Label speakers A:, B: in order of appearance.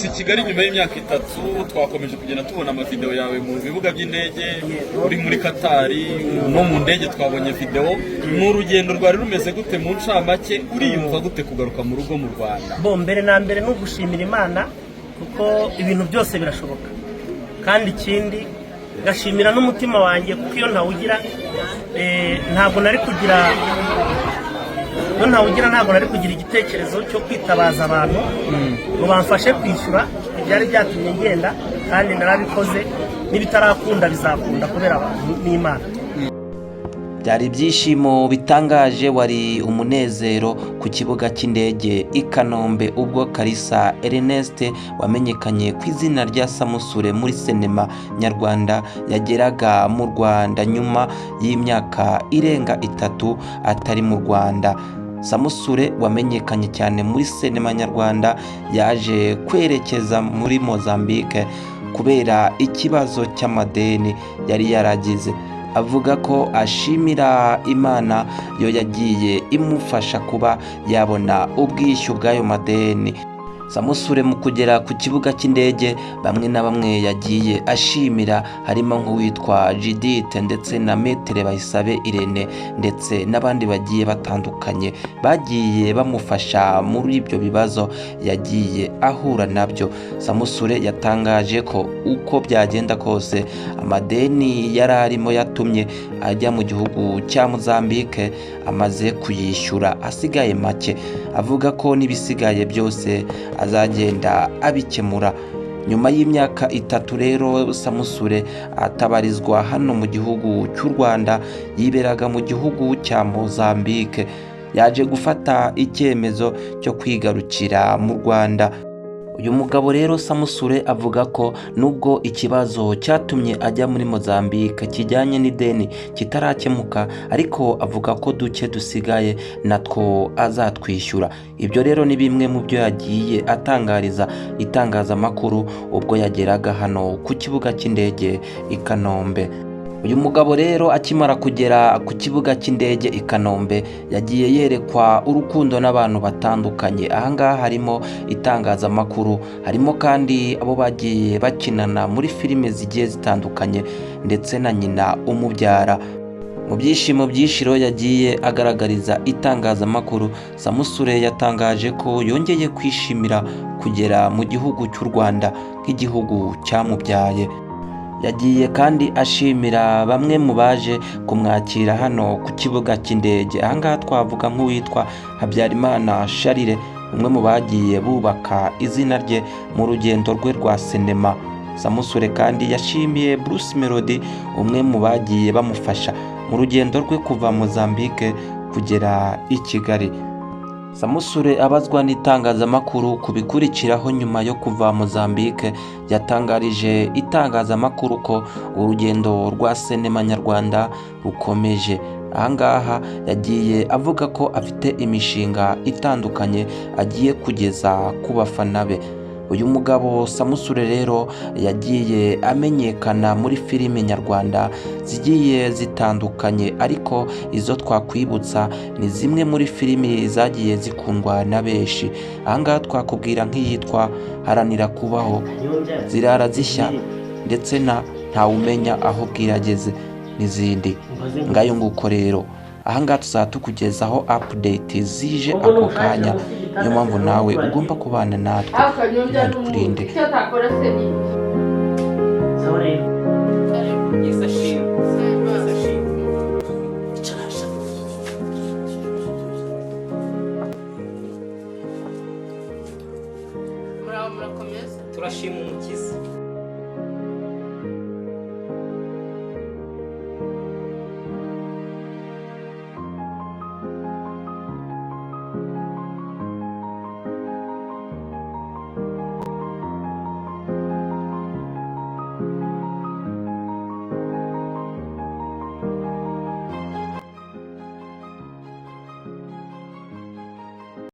A: wagarutse i Kigali nyuma y'imyaka 3 twakomeje kugenda tubona amavideo yawe mu bibuga by'indege uri muri Katari no mu ndege twabonye video mu rugendo rwari rumeze gute mu ncamake uriyumva gute kugaruka mu rugo mu Rwanda
B: bo mbere na mbere no gushimira Imana kuko ibintu byose birashoboka kandi ikindi gashimira n'umutima wanjye kuko iyo ntawugira ntabwo nari kugira igitekerezo cyo kwitabaza abantu ngo bamfashe kwishyura ibyari byatumye ngenda kandi narabikoze n'ibitarakunda bizakunda kubera abantu n'Imana.
C: Byari ibyishimo bitangaje, wari umunezero ku kibuga cy'indege i Kanombe ubwo Kalisa Ernest wamenyekanye ku izina rya Samusure muri sinema nyarwanda yageraga mu Rwanda nyuma y'imyaka irenga 3 atari mu Rwanda. Samusure wamenyekanye cyane muri sinema nyarwanda yaje kwerekeza muri Mozambique kubera ikibazo cy'amadeni yari yaragize. Avuga ko ashimira Imana yo yagiye imufasha kuba yabona ubwishyu bw'ayo madeni. Samusure mu kugera ku kibuga cy'indege bamwe na bamwe yagiye ashimira, harimo nk'uwitwa Judith ndetse na Metere Bayisabe Irene ndetse n'abandi bagiye batandukanye bagiye bamufasha muri ibyo bibazo yagiye ahura nabyo. Samusure yatangaje ko uko byagenda kose amadeni yari arimo yatumye ajya mu gihugu cya Mozambique amaze kuyishyura asigaye make, avuga ko n'ibisigaye byose azagenda abikemura. Nyuma y'imyaka 3 rero Samusure atabarizwa hano mu gihugu cy'u Rwanda, yiberaga mu gihugu cya Mozambique. Yaje gufata icyemezo cyo kwigarukira mu Rwanda. Uyu mugabo rero Samusure avuga ko nubwo ikibazo cyatumye ajya muri Mozambique kijyanye n'ideni kitarakemuka, ariko avuga ko duke dusigaye natwo azatwishyura. Ibyo rero ni bimwe mu byo yagiye atangariza itangazamakuru ubwo yageraga hano ku kibuga cy'indege i Kanombe. Uyu mugabo rero akimara kugera ku kibuga cy'indege i Kanombe yagiye yerekwa urukundo n'abantu batandukanye. Ahangaha harimo itangazamakuru, harimo kandi abo bagiye bakinana muri filime zigiye zitandukanye ndetse na nyina umubyara. Mu byishimo byishiro yagiye agaragariza itangazamakuru, Samusure yatangaje ko yongeye kwishimira kugera mu gihugu cy'u Rwanda nk'igihugu cyamubyaye. Yagiye kandi ashimira bamwe mu baje kumwakira hano ku kibuga cy'indege. Ahangaha twavuga nk'uwitwa Habyarimana Charire, umwe mu bagiye bubaka izina rye mu rugendo rwe rwa sinema. Samusure kandi yashimiye Bruce Melody, umwe mu bagiye bamufasha mu rugendo rwe kuva Mozambique kugera i Kigali. Samusure abazwa n'itangazamakuru kubikurikiraho nyuma yo kuva Mozambique, yatangarije itangazamakuru ko urugendo rwa sinema nyarwanda rukomeje. Ahangaha yagiye avuga ko afite imishinga itandukanye agiye kugeza ku bafana be. Uyu mugabo Samusure rero yagiye amenyekana muri filime nyarwanda zigiye zitandukanye, ariko izo twakwibutsa ni zimwe muri filime zagiye zikundwa na benshi. Ahangaha twakubwira nk'iyitwa Haranira Kubaho, Zirara Zishya ndetse na Ntawumenya Aho Bwirageze n'izindi. Ngayo nguko rero ahangaha tuzatukugezaho update zije ako kanya, niyo mpamvu nawe ugomba kubana natwe kandi kurinde.
B: Turashima Umukiza.